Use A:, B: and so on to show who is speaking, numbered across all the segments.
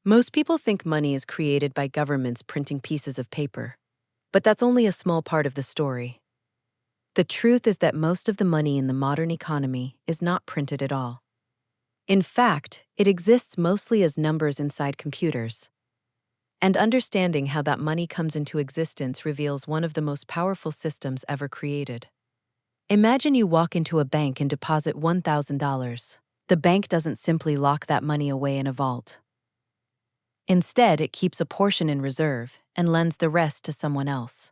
A: Most people think money is created by governments printing pieces of paper. But that's only a small part of the story. The truth is that most of the money in the modern economy is not printed at all. In fact, it exists mostly as numbers inside computers. And understanding how that money comes into existence reveals one of the most powerful systems ever created. Imagine you walk into a bank and deposit $1,000. The bank doesn't simply lock that money away in a vault. Instead, it keeps a portion in reserve and lends the rest to someone else.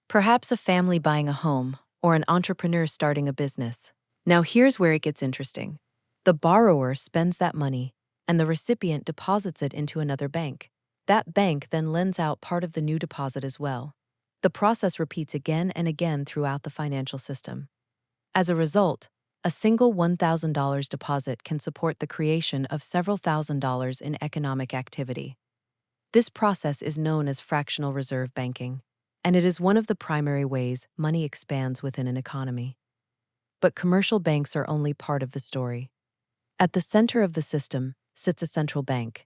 A: Perhaps a family buying a home or an entrepreneur starting a business. Now here's where it gets interesting. The borrower spends that money, and the recipient deposits it into another bank. That bank then lends out part of the new deposit as well. The process repeats again and again throughout the financial system. As a result, a single $1,000 deposit can support the creation of several $1,000s in economic activity. This process is known as fractional reserve banking, and it is one of the primary ways money expands within an economy. But commercial banks are only part of the story. At the center of the system sits a central bank.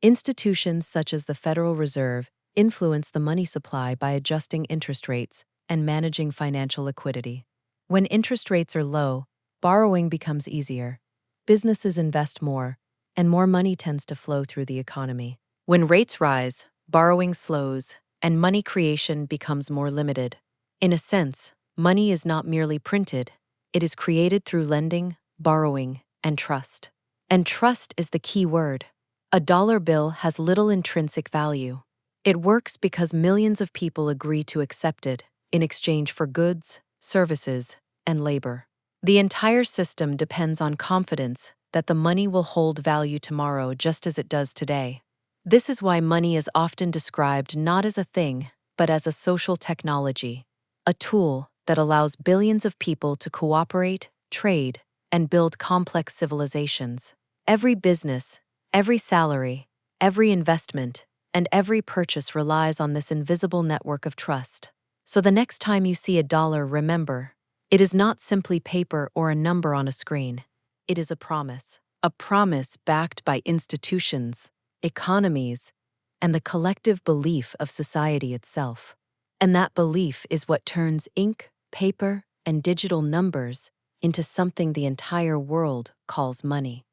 A: Institutions such as the Federal Reserve influence the money supply by adjusting interest rates and managing financial liquidity. When interest rates are low, borrowing becomes easier, businesses invest more, and more money tends to flow through the economy. When rates rise, borrowing slows, and money creation becomes more limited. In a sense, money is not merely printed, it is created through lending, borrowing, and trust. And trust is the key word. A dollar bill has little intrinsic value. It works because millions of people agree to accept it in exchange for goods, services, and labor. The entire system depends on confidence that the money will hold value tomorrow just as it does today. This is why money is often described not as a thing, but as a social technology, a tool that allows billions of people to cooperate, trade, and build complex civilizations. Every business, every salary, every investment, and every purchase relies on this invisible network of trust. So the next time you see a dollar, remember, it is not simply paper or a number on a screen. It is a promise backed by institutions, economies, and the collective belief of society itself. And that belief is what turns ink, paper, and digital numbers into something the entire world calls money.